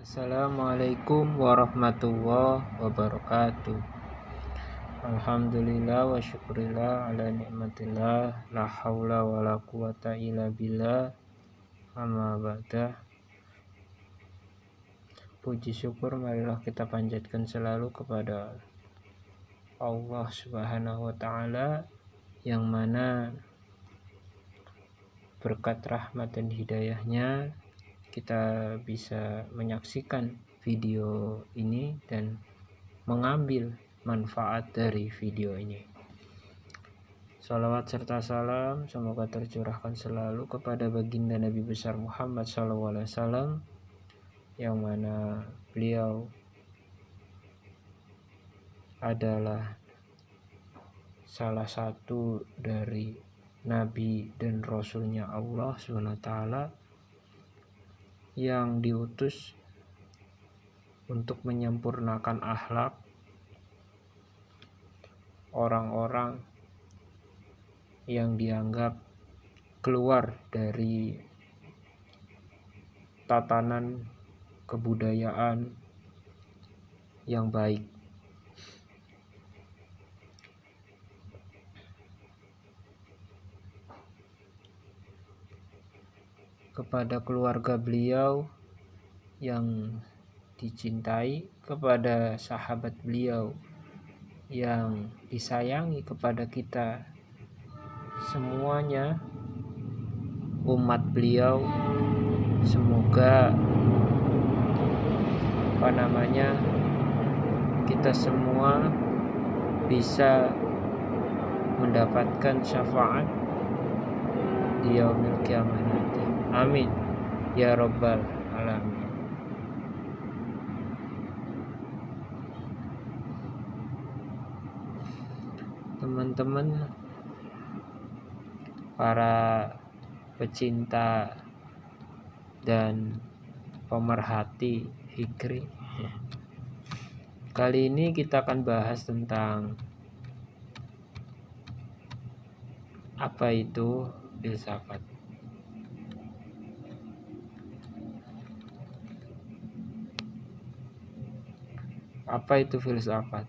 Assalamualaikum warahmatullahi wabarakatuh. Alhamdulillah wa syukurillah ala nikmatillah, la haula wa la quwata illa billah, amma ba'dah. Puji syukur marilah kita panjatkan selalu kepada Allah Subhanahu wa ta'ala, yang mana berkat rahmat dan hidayahnya kita bisa menyaksikan video ini dan mengambil manfaat dari video ini. Salawat serta salam semoga tercurahkan selalu kepada baginda Nabi besar Muhammad SAW, yang mana beliau adalah salah satu dari Nabi dan Rasulnya Allah SWT yang diutus untuk menyempurnakan akhlak orang-orang yang dianggap keluar dari tatanan kebudayaan yang baik. Kepada keluarga beliau yang dicintai, kepada sahabat beliau yang disayangi, kepada kita semuanya umat beliau, semoga kita semua bisa mendapatkan syafaat di yaumil qiyamah nanti. Amin ya rabbal alamin. Teman-teman, para pecinta dan pemerhati fikri, kali ini kita akan bahas tentang apa itu filsafat. Apa itu filsafat?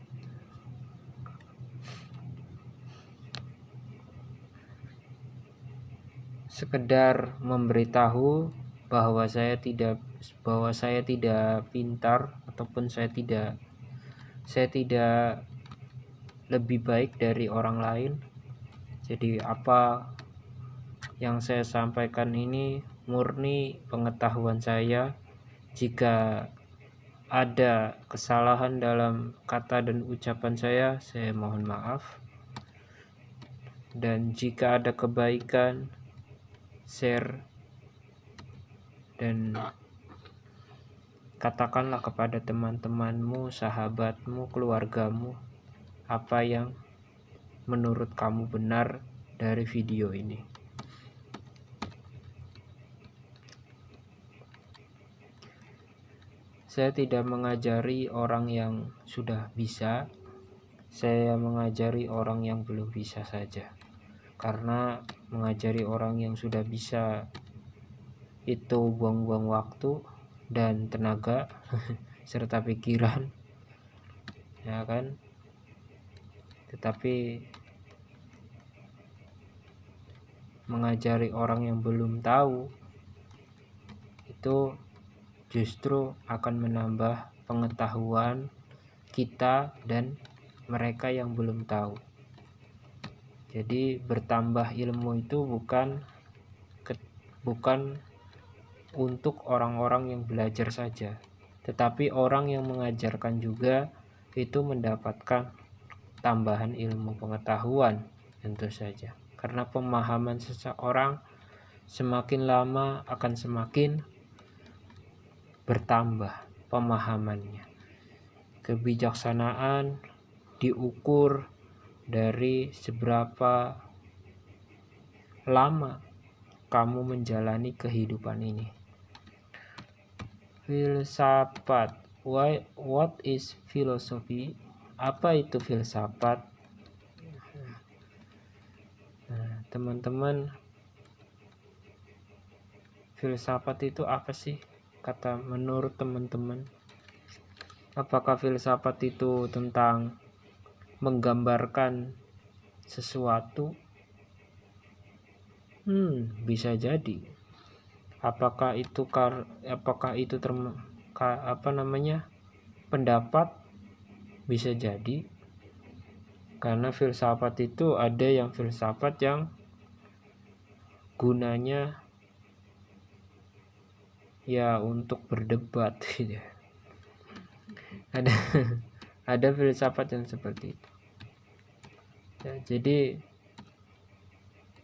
Sekedar memberitahu bahwa saya tidak pintar, ataupun saya tidak lebih baik dari orang lain. Jadi apa yang saya sampaikan ini murni pengetahuan saya. Jika ada kesalahan dalam kata dan ucapan saya mohon maaf. Dan jika ada kebaikan, share dan katakanlah kepada teman-temanmu, sahabatmu, keluargamu apa yang menurut kamu benar dari video ini. Saya tidak mengajari orang yang sudah bisa, saya mengajari orang yang belum bisa saja. Karena mengajari orang yang sudah bisa itu buang-buang waktu dan tenaga serta pikiran, ya kan? Tetapi mengajari orang yang belum tahu itu justru akan menambah pengetahuan kita dan mereka yang belum tahu. Jadi bertambah ilmu itu bukan untuk orang-orang yang belajar saja, tetapi orang yang mengajarkan juga itu mendapatkan tambahan ilmu pengetahuan tentu saja. Karena pemahaman seseorang semakin lama akan semakin bertambah pemahamannya. Kebijaksanaan diukur dari seberapa lama kamu menjalani kehidupan ini. Filsafat. What is philosophy? Apa itu filsafat? Teman-teman, filsafat itu apa sih? menurut teman-teman, apakah filsafat itu tentang menggambarkan sesuatu? Bisa jadi. Apakah itu pendapat? Bisa jadi. Karena filsafat itu ada yang filsafat yang gunanya ya untuk berdebat gitu. Ada filsafat yang seperti itu. Ya, jadi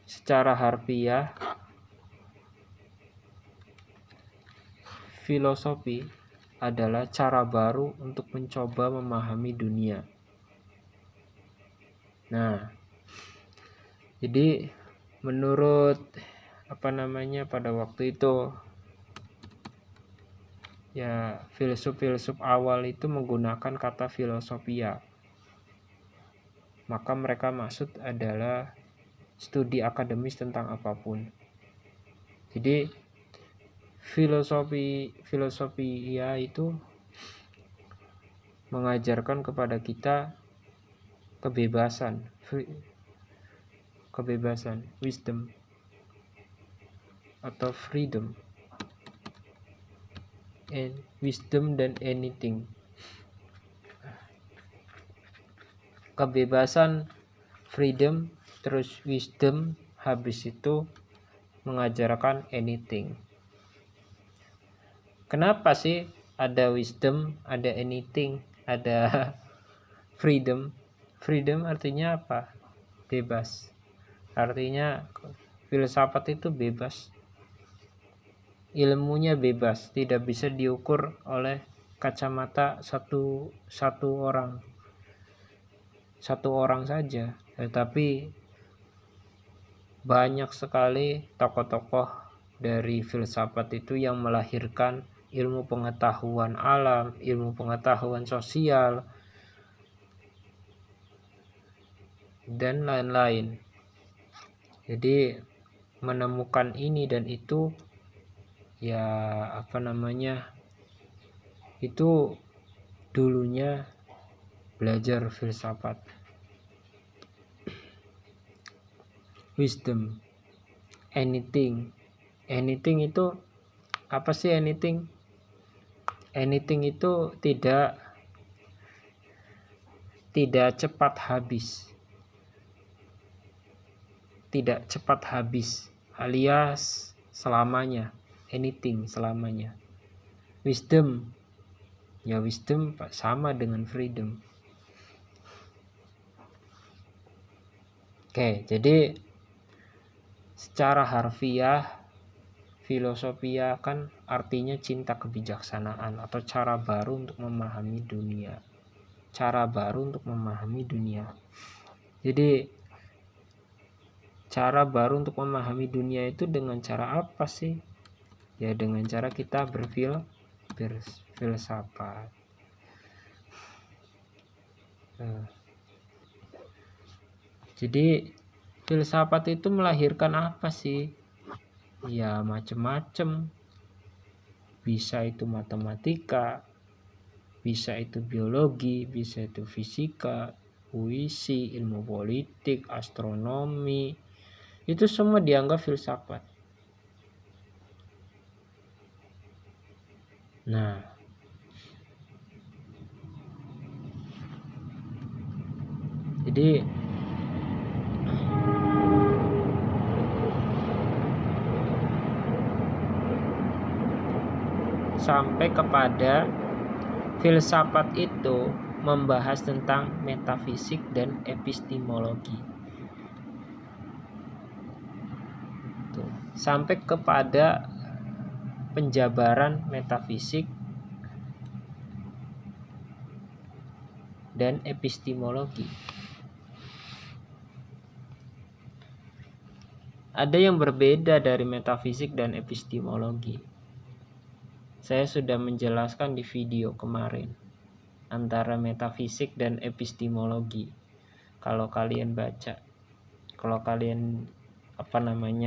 secara harfiah filosofi adalah cara baru untuk mencoba memahami dunia. Nah, jadi menurut pada waktu itu ya filsuf awal itu menggunakan kata filosofia. Maka mereka maksud adalah studi akademis tentang apapun. Jadi filosofia itu mengajarkan kepada kita kebebasan, wisdom atau freedom, and wisdom dan anything. Kebebasan, freedom, terus wisdom, habis itu mengajarkan anything. Kenapa sih ada wisdom, ada anything, ada freedom? Freedom artinya apa? Bebas. Artinya filsafat itu bebas. Ilmunya bebas, tidak bisa diukur oleh kacamata satu orang saja. Tetapi banyak sekali tokoh-tokoh dari filsafat itu yang melahirkan ilmu pengetahuan alam, ilmu pengetahuan sosial, dan lain-lain. Jadi menemukan ini dan itu itu dulunya belajar filsafat. Wisdom, anything itu apa sih? Anything itu tidak cepat habis, alias selamanya. Anything selamanya. Wisdom sama dengan freedom. Oke, jadi secara harfiah filosofia kan artinya cinta kebijaksanaan atau cara baru untuk memahami dunia. Jadi cara baru untuk memahami dunia itu dengan cara apa sih? Ya dengan cara kita berfilsafat. Jadi filsafat itu melahirkan apa sih? Ya macam-macam. Bisa itu matematika, bisa itu biologi, bisa itu fisika, puisi, ilmu politik, astronomi. Itu semua dianggap filsafat. Nah, jadi sampai kepada filsafat itu membahas tentang metafisik dan epistemologi. Sampai kepada penjabaran metafisik dan epistemologi. Ada yang berbeda dari metafisik dan epistemologi. Saya sudah menjelaskan di video kemarin antara metafisik dan epistemologi. Kalau kalian baca, kalau kalian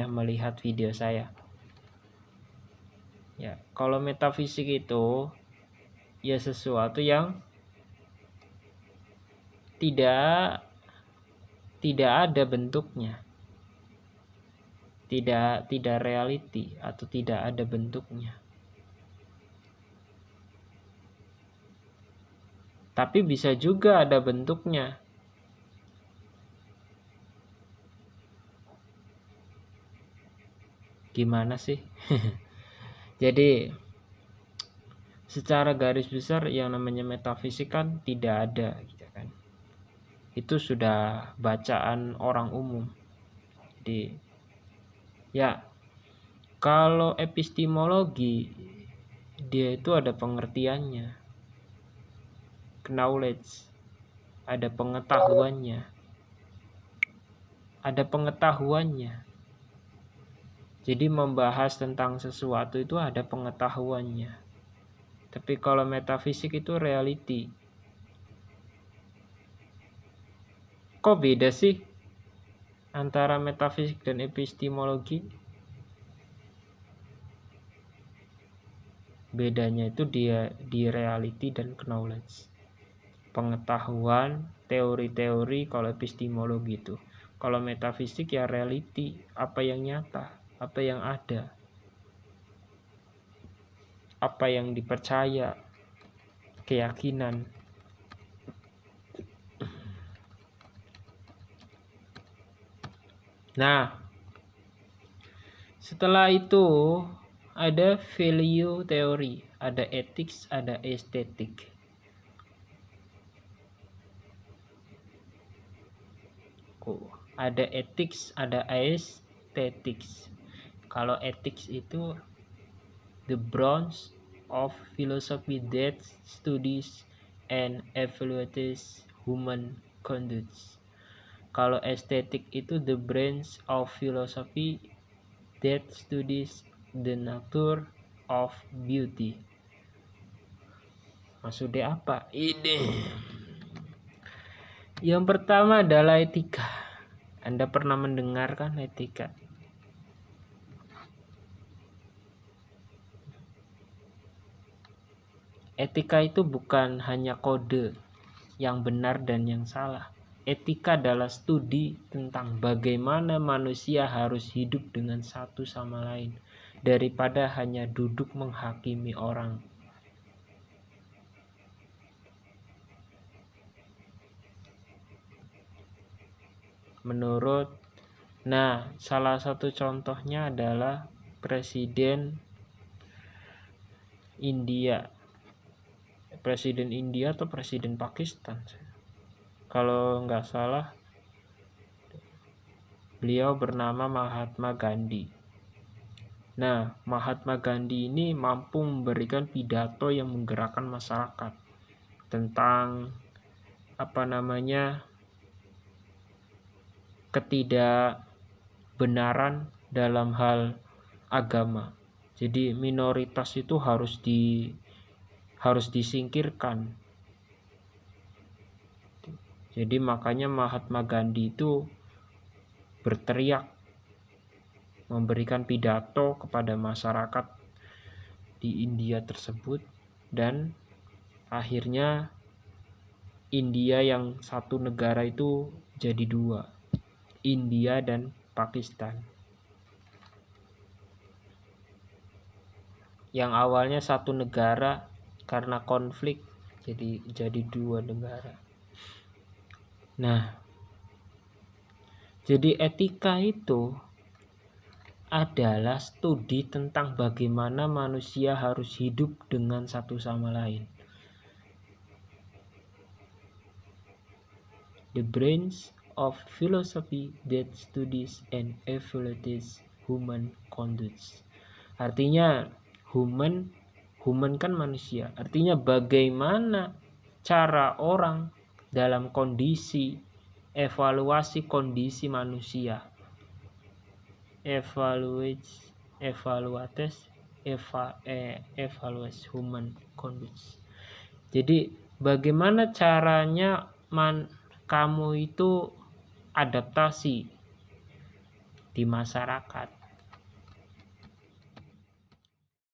melihat video saya. Ya, kalau metafisik itu ya sesuatu yang tidak ada bentuknya, tidak reality atau tidak ada bentuknya. Tapi bisa juga ada bentuknya. Gimana sih? Jadi secara garis besar yang namanya metafisik kan tidak ada gitu kan. Itu sudah bacaan orang umum. Jadi ya, kalau epistemologi dia itu ada pengertiannya. Knowledge, ada pengetahuannya. Ada pengetahuannya. Jadi membahas tentang sesuatu itu ada pengetahuannya. Tapi kalau metafisik itu reality. Kok beda sih antara metafisik dan epistemologi? Bedanya itu dia di reality dan knowledge. Pengetahuan, teori-teori kalau epistemologi itu. Kalau metafisik ya reality, apa yang nyata, apa yang ada, apa yang dipercaya, keyakinan. Nah, setelah itu ada value teori, ada ethics, ada estetik. Ada ethics, ada aesthetics. Kalau ethics itu the branch of philosophy that studies and evaluates human conduct. Kalau estetik itu the branch of philosophy that studies the nature of beauty. Maksudnya apa? Ini yang pertama adalah etika. Anda pernah mendengarkan etika? Etika itu bukan hanya kode yang benar dan yang salah. Etika adalah studi tentang bagaimana manusia harus hidup dengan satu sama lain, daripada hanya duduk menghakimi orang. Salah satu contohnya adalah Presiden India atau Presiden Pakistan. Kalau nggak salah, beliau bernama Mahatma Gandhi. Nah, Mahatma Gandhi ini mampu memberikan pidato yang menggerakkan masyarakat tentang ketidakbenaran dalam hal agama. Jadi minoritas itu harus disingkirkan. Jadi makanya Mahatma Gandhi itu berteriak, memberikan pidato kepada masyarakat di India tersebut, dan akhirnya India yang satu negara itu jadi dua, India dan Pakistan. Yang awalnya satu negara, karena konflik jadi dua negara. Nah, jadi etika itu adalah studi tentang bagaimana manusia harus hidup dengan satu sama lain. The branch of philosophy that studies and evaluates human conduct. Artinya human kan manusia. Artinya bagaimana cara orang dalam kondisi evaluasi kondisi manusia. Evaluates human conduct. Jadi bagaimana caranya kamu itu adaptasi di masyarakat,